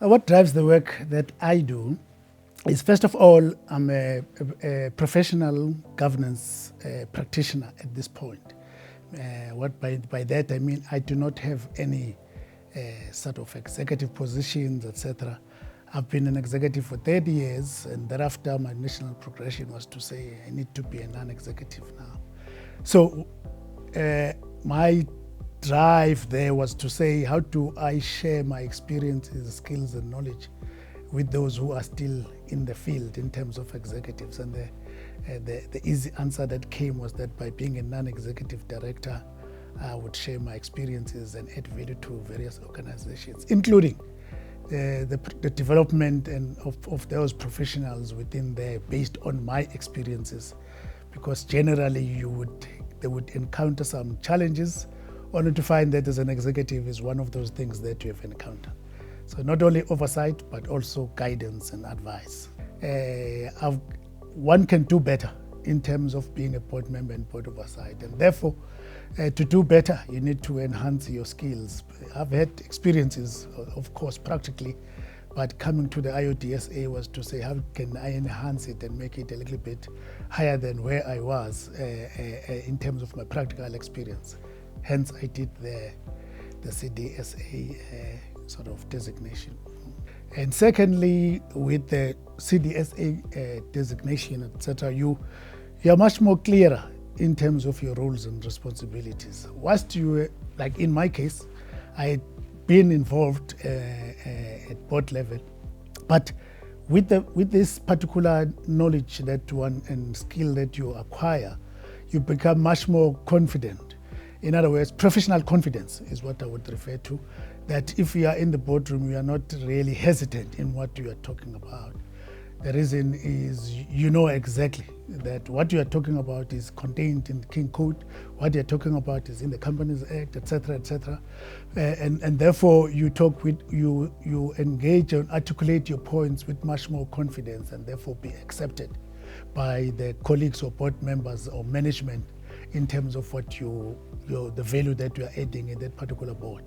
What drives the work that I do is, first of all, I'm a professional governance practitioner at this point. What by that I mean I do not have any sort of executive positions, etc. I've been an executive for 30 years, and thereafter my national progression was to say I need to be a non-executive now. So my drive there was to say, how do I share my experiences, skills, and knowledge with those who are still in the field in terms of executives? And the easy answer that came was that by being a non-executive director, I would share my experiences and add value to various organizations, including the development of those professionals within there based on my experiences, because generally they would encounter some challenges, only to find that as an executive is one of those things that you have encountered. So not only oversight, but also guidance and advice. One can do better in terms of being a board member and board oversight, and therefore to do better you need to enhance your skills. I've had experiences, of course, practically, but coming to the IoDSA was to say, how can I enhance it and make it a little bit higher than where I was in terms of my practical experience. Hence I did the CDSA sort of designation. And secondly, with the CDSA designation, etc., you are much more clearer in terms of your roles and responsibilities. Whilst you, like in my case, I had been involved at board level, but with this particular knowledge that one and skill that you acquire, you become much more confident. In other words, professional confidence is what I would refer to, that if you are in the boardroom, you are not really hesitant in what you are talking about. The reason is you know exactly that what you are talking about is contained in the King Code, what you're talking about is in the Companies Act, etc., etc. And therefore you talk with, you engage and articulate your points with much more confidence, and therefore be accepted by the colleagues or board members or management in terms of what the value that you are adding in that particular board.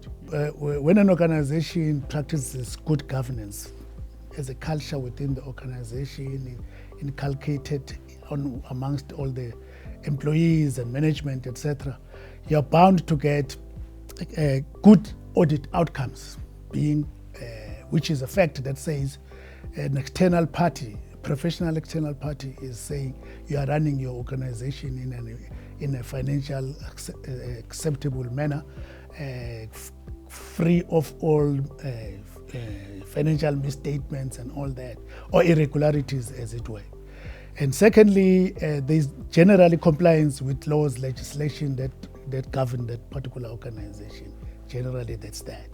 When an organization practices good governance as a culture within the organization, inculcated amongst all the employees and management, etc., you're bound to get good audit outcomes, which is a fact that says an external party, professional external party, is saying you are running your organization in a financial acceptable manner, free of all financial misstatements and all that, or irregularities as it were. And secondly, there's generally compliance with laws, legislation that govern that particular organization. Generally, that's that.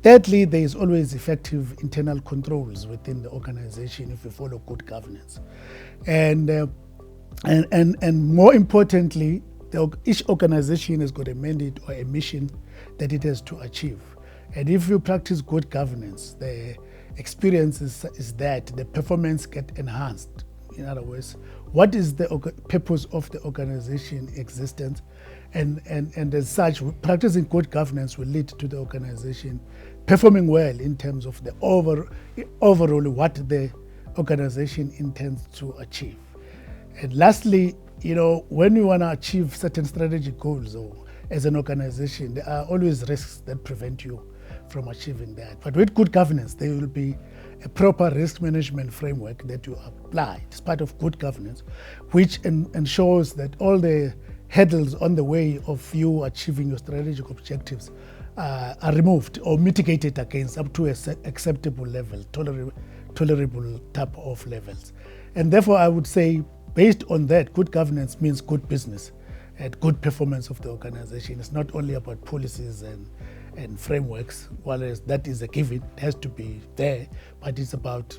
Thirdly, there is always effective internal controls within the organization if you follow good governance. And more importantly, each organization has got a mandate or a mission that it has to achieve. And if you practice good governance, the experience is that the performance gets enhanced. In other words, what is the purpose of the organization existence? And as such, practicing good governance will lead to the organization performing well in terms of the overall what the organization intends to achieve. And lastly, when you want to achieve certain strategic goals, or as an organization, there are always risks that prevent you from achieving that. But with good governance, there will be a proper risk management framework that you apply. It's part of good governance, which ensures that all the hurdles on the way of you achieving your strategic objectives are removed or mitigated against up to an acceptable level, tolerable type of levels. And therefore, I would say, based on that, good governance means good business and good performance of the organization. It's not only about policies and frameworks, whereas that is a given, it has to be there, but it's about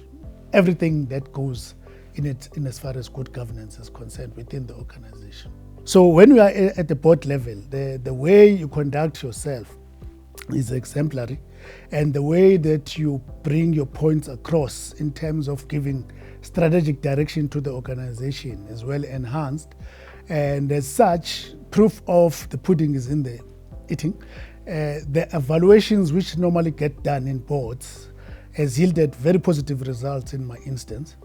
everything that goes in it in as far as good governance is concerned within the organization. So when we are at the board level, the way you conduct yourself is exemplary, and the way that you bring your points across in terms of giving strategic direction to the organization is well enhanced. And as such, proof of the pudding is in the eating. The evaluations which normally get done in boards has yielded very positive results in my instance,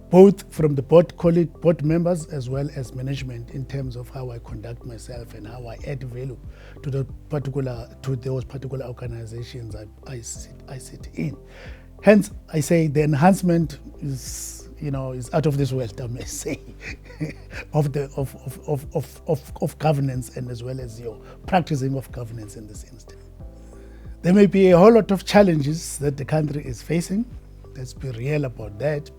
both from the board members as well as management in terms of how I conduct myself and how I add value to those particular organizations I sit in. Hence, I say the enhancement is out of this world, I may say, of governance and as well as your practicing of governance in this instance. There may be a whole lot of challenges that the country is facing. Let's be real about that.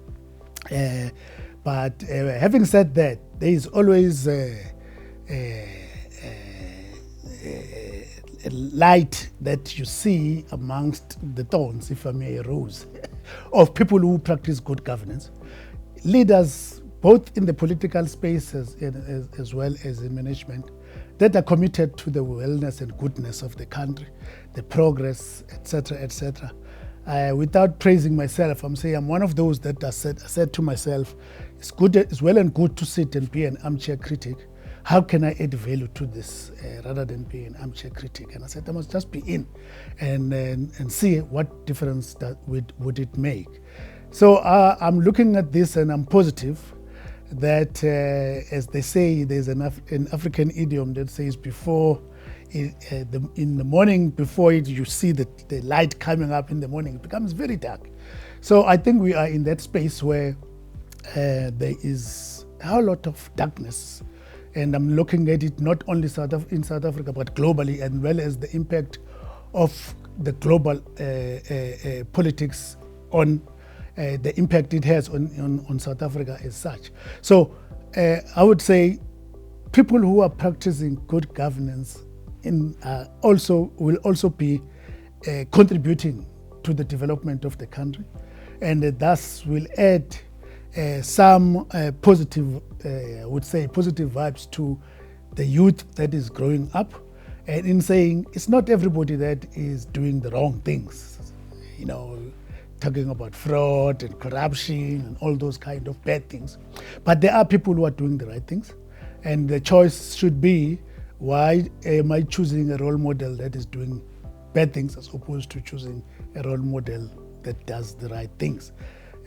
But having said that, there is always a light that you see amongst the thorns, if I may use, of people who practice good governance. Leaders, both in the political space as well as in management, that are committed to the wellness and goodness of the country, the progress, etc., etc. Without praising myself, I'm saying I'm one of those that I said to myself, it's well and good to sit and be an armchair critic. How can I add value to this rather than be an armchair critic? And I said I must just be in and see what difference that would it make. So I'm looking at this and I'm positive that, as they say, there's an African idiom that says in the morning, before you see the light coming up in the morning, it becomes very dark. So I think we are in that space where there is a whole lot of darkness, and I'm looking at it not only in South Africa but globally, as well as the impact of the global politics on the impact it has on South Africa as such. So I would say people who are practicing good governance will also be contributing to the development of the country, and thus will add some positive vibes to the youth that is growing up, and in saying it's not everybody that is doing the wrong things, talking about fraud and corruption and all those kind of bad things, but there are people who are doing the right things, and the choice should be, why am I choosing a role model that is doing bad things as opposed to choosing a role model that does the right things?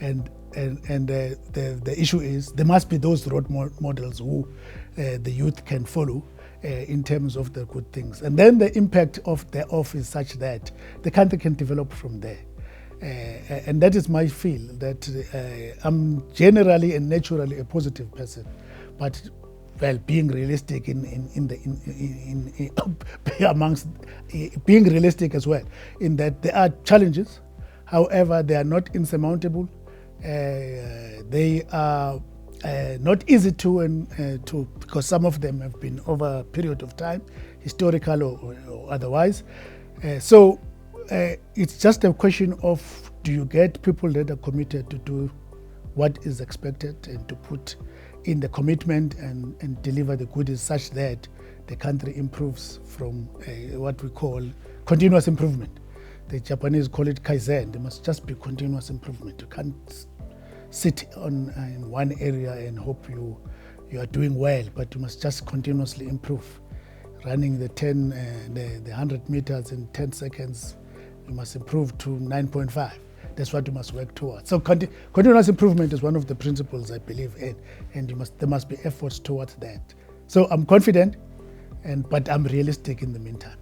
And the issue is there must be those role models who the youth can follow in terms of the good things. And then the impact of thereof is such that the country can develop from there. And that is my feel, that I'm generally and naturally a positive person, but being realistic amongst being realistic as well, in that there are challenges. However, they are not insurmountable. They are not easy to because some of them have been over a period of time, historical or otherwise. So it's just a question of, do you get people that are committed to do what is expected and to put in the commitment and deliver the goodies such that the country improves from what we call continuous improvement. The Japanese call it kaizen. There must just be continuous improvement. You can't sit in one area and hope you are doing well, but you must just continuously improve. Running the 100 meters in 10 seconds, you must improve to 9.5. That's what you must work towards. So continuous improvement is one of the principles I believe in, and there must be efforts towards that. So I'm confident, but I'm realistic in the meantime.